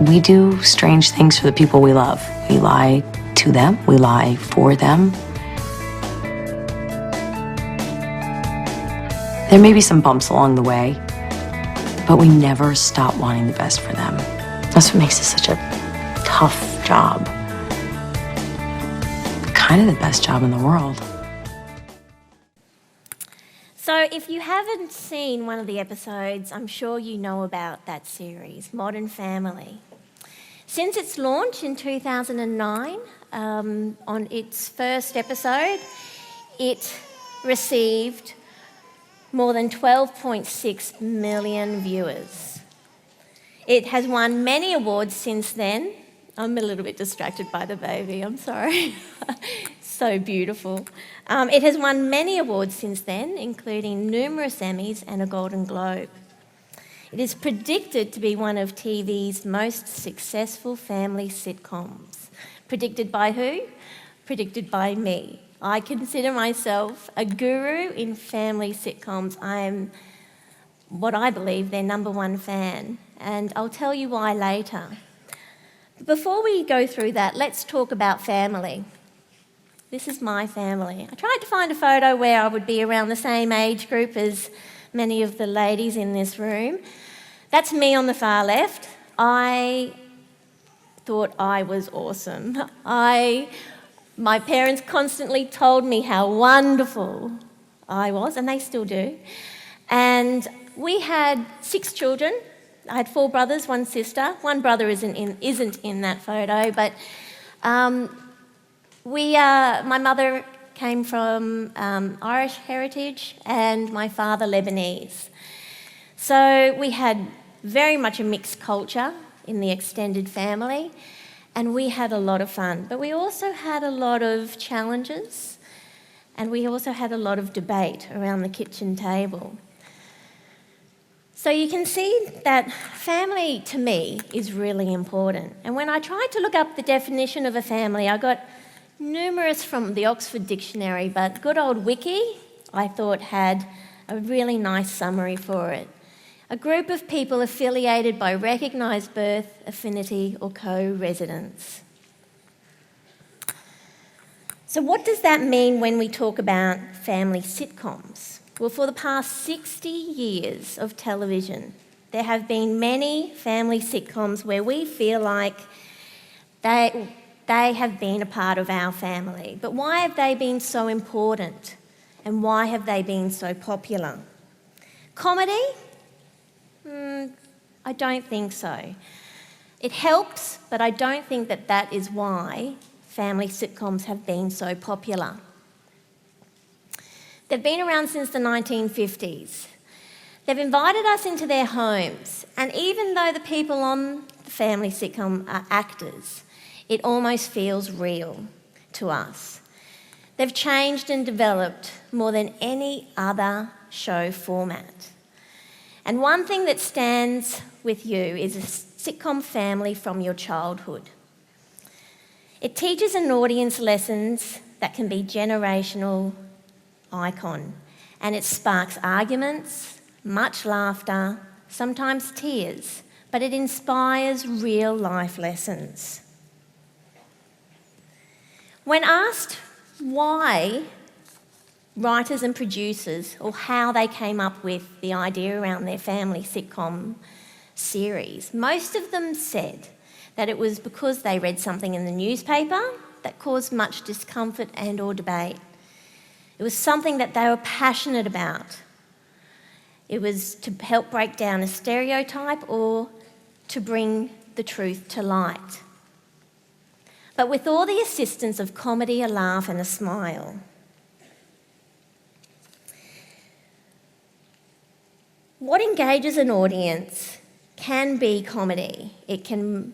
We do strange things for the people we love. We lie to them, we lie for them. There may be some bumps along the way, but we never stop wanting the best for them. That's what makes it such a tough job. Kind of the best job in the world. So if you haven't seen one of the episodes, I'm sure you know about that series, Modern Family. Since its launch in 2009, on its first episode, it received more than 12.6 million viewers. It has won many awards since then. I'm a little bit distracted by the baby, I'm sorry. So beautiful. It has won many awards since then, including numerous Emmys and a Golden Globe. It is predicted to be one of TV's most successful family sitcoms. Predicted by who? Predicted by me. I consider myself a guru in family sitcoms. I am what I believe their #1 fan, and I'll tell you why later. Before we go through that, let's talk about family. This is my family. I tried to find a photo where I would be around the same age group as many of the ladies in this room. That's me on the far left. I thought I was awesome. My parents constantly told me how wonderful I was, and they still do. And we had 6 children. I had 4 brothers, 1 sister. One brother isn't in that photo, but my mother came from Irish heritage and my father Lebanese. So we had very much a mixed culture in the extended family, and we had a lot of fun. But we also had a lot of challenges, and we also had a lot of debate around the kitchen table. So you can see that family, to me, is really important. And when I tried to look up the definition of a family, I got numerous from the Oxford Dictionary, but good old Wiki, I thought, had a really nice summary for it. A group of people affiliated by recognised birth, affinity, or co-residence. So what does that mean when we talk about family sitcoms? Well, for the past 60 years of television, there have been many family sitcoms where we feel like they have been a part of our family. But why have they been so important? And why have they been so popular? Comedy? I don't think so. It helps, but I don't think that is why family sitcoms have been so popular. They've been around since the 1950s. They've invited us into their homes, and even though the people on the family sitcom are actors, it almost feels real to us. They've changed and developed more than any other show format. And one thing that stands with you is a sitcom family from your childhood. It teaches an audience lessons that can be generational icon, and it sparks arguments, much laughter, sometimes tears, but it inspires real life lessons. When asked why writers and producers, or how they came up with the idea around their family sitcom series, most of them said that it was because they read something in the newspaper that caused much discomfort and or debate. It was something that they were passionate about. It was to help break down a stereotype or to bring the truth to light. But with all the assistance of comedy, a laugh and a smile. What engages an audience can be comedy. It can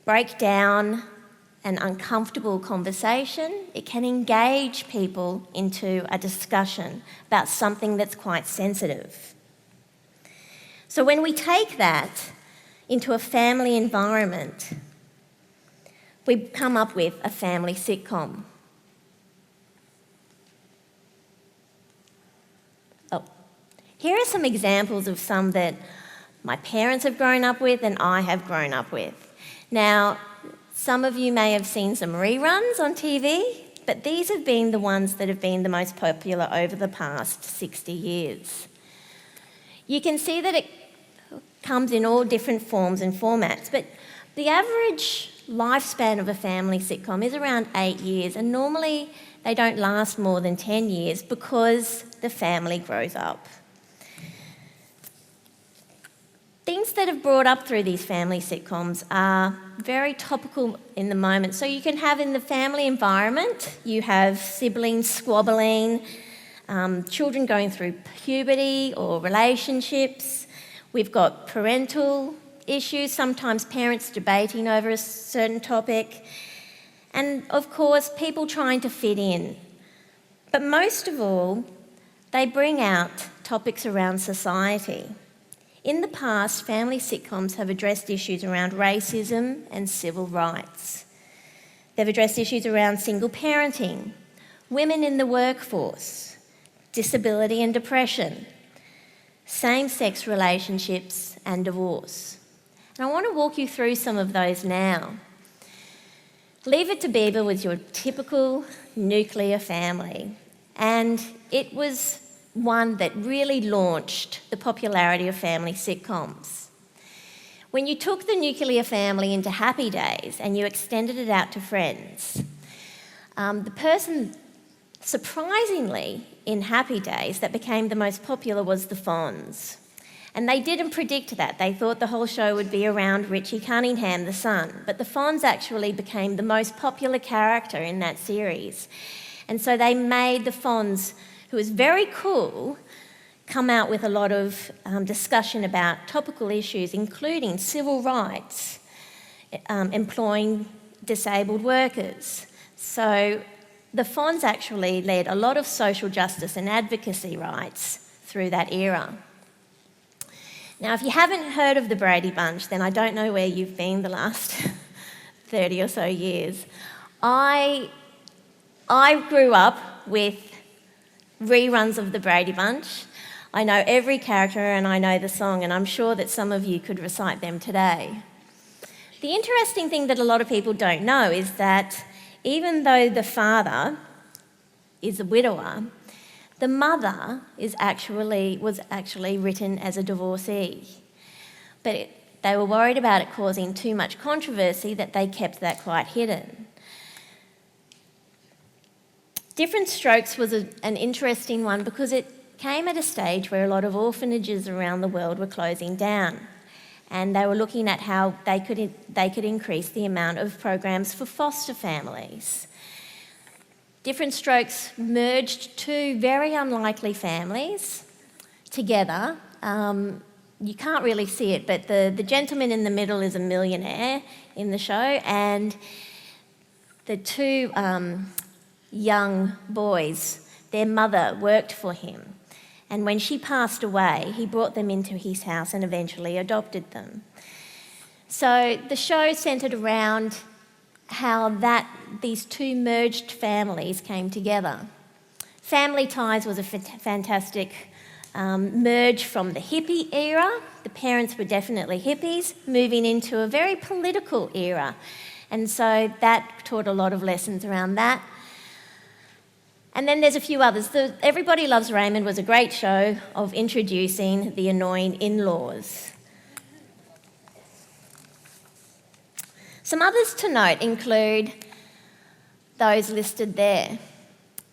break down an uncomfortable conversation. It can engage people into a discussion about something that's quite sensitive. So when we take that into a family environment, we come up with a family sitcom. Here are some examples of some that my parents have grown up with, and I have grown up with. Now, some of you may have seen some reruns on TV, but these have been the ones that have been the most popular over the past 60 years. You can see that it comes in all different forms and formats, but the average lifespan of a family sitcom is around 8 years, and normally they don't last more than 10 years because the family grows up. Things that have brought up through these family sitcoms are very topical in the moment. So you can have in the family environment, you have siblings squabbling, children going through puberty or relationships. We've got parental issues, sometimes parents debating over a certain topic. And of course, people trying to fit in. But most of all, they bring out topics around society. In the past, family sitcoms have addressed issues around racism and civil rights. They've addressed issues around single parenting, women in the workforce, disability and depression, same-sex relationships and divorce. And I want to walk you through some of those now. Leave It to Beaver was your typical nuclear family, and it was one that really launched the popularity of family sitcoms. When you took the nuclear family into Happy Days and you extended it out to Friends, the person, surprisingly, in Happy Days that became the most popular was the Fonz. And they didn't predict that. They thought the whole show would be around Richie Cunningham, the son. But the Fonz actually became the most popular character in that series. And so they made the Fonz, who was very cool, come out with a lot of discussion about topical issues, including civil rights, employing disabled workers. So the Fonz actually led a lot of social justice and advocacy rights through that era. Now, if you haven't heard of the Brady Bunch, then I don't know where you've been the last 30 or so years. I grew up with reruns of the Brady Bunch. I know every character and I know the song, and I'm sure that some of you could recite them today. The interesting thing that a lot of people don't know is that even though the father is a widower, the mother was actually written as a divorcee. But they were worried about it causing too much controversy that they kept that quite hidden. Different Strokes was an interesting one because it came at a stage where a lot of orphanages around the world were closing down, and they were looking at how they could increase the amount of programs for foster families. Different Strokes merged two very unlikely families together. You can't really see it, but the gentleman in the middle is a millionaire in the show, and the two young boys, their mother worked for him. And when she passed away, he brought them into his house and eventually adopted them. So the show centred around how these two merged families came together. Family Ties was a fantastic merge from the hippie era. The parents were definitely hippies, moving into a very political era. And so that taught a lot of lessons around that. And then there's a few others. Everybody Loves Raymond was a great show of introducing the annoying in-laws. Some others to note include those listed there.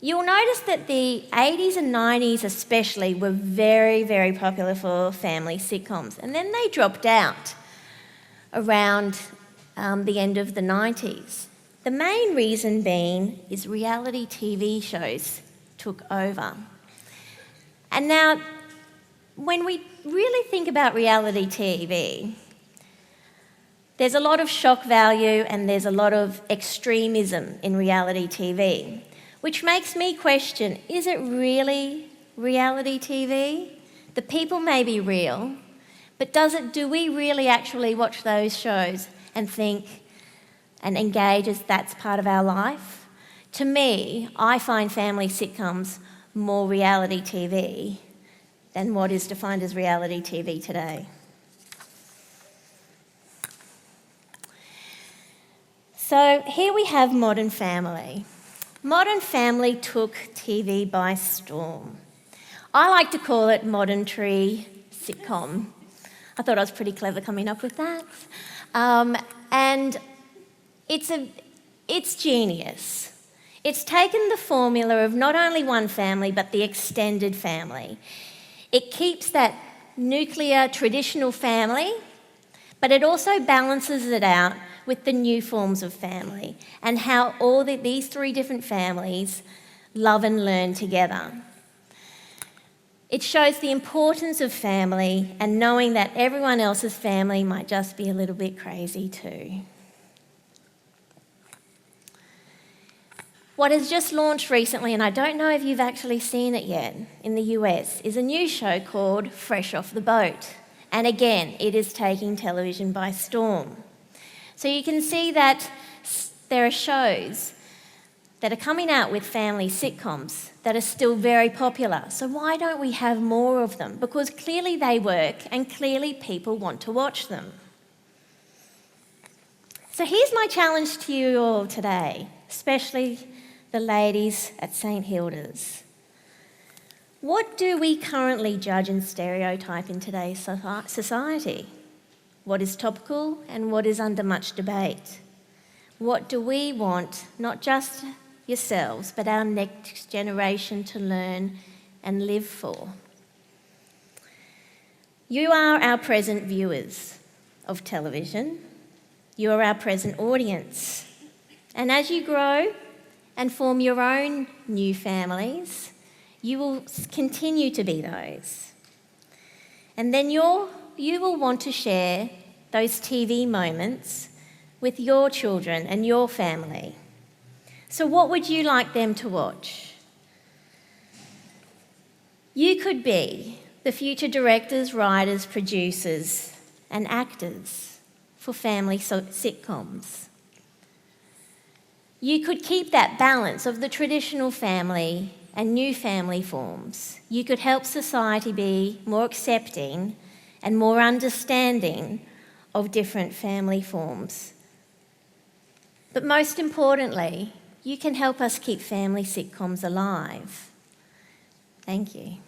You'll notice that the 80s and 90s especially were very, very popular for family sitcoms, and then they dropped out around the end of the 90s. The main reason being is reality TV shows took over. And now, when we really think about reality TV, there's a lot of shock value and there's a lot of extremism in reality TV, which makes me question, is it really reality TV? The people may be real, but do we really actually watch those shows and think and engage as that's part of our life? To me, I find family sitcoms more reality TV than what is defined as reality TV today. So here we have Modern Family. Modern Family took TV by storm. I like to call it Modern Tree sitcom. I thought I was pretty clever coming up with that. And it's genius. It's taken the formula of not only one family, but the extended family. It keeps that nuclear traditional family, but it also balances it out with the new forms of family and how these three different families love and learn together. It shows the importance of family and knowing that everyone else's family might just be a little bit crazy too. What has just launched recently, and I don't know if you've actually seen it yet in the US, is a new show called Fresh Off the Boat. And again, it is taking television by storm. So you can see that there are shows that are coming out with family sitcoms that are still very popular. So why don't we have more of them? Because clearly they work and clearly people want to watch them. So here's my challenge to you all today, especially the ladies at St Hilda's. What do we currently judge and stereotype in today's society? What is topical and what is under much debate? What do we want, not just yourselves, but our next generation to learn and live for? You are our present viewers of television. You are our present audience. And as you grow and form your own new families, you will continue to be those. And then you will want to share those TV moments with your children and your family. So what would you like them to watch? You could be the future directors, writers, producers, and actors for family sitcoms. You could keep that balance of the traditional family and new family forms. You could help society be more accepting and more understanding of different family forms. But most importantly, you can help us keep family sitcoms alive. Thank you.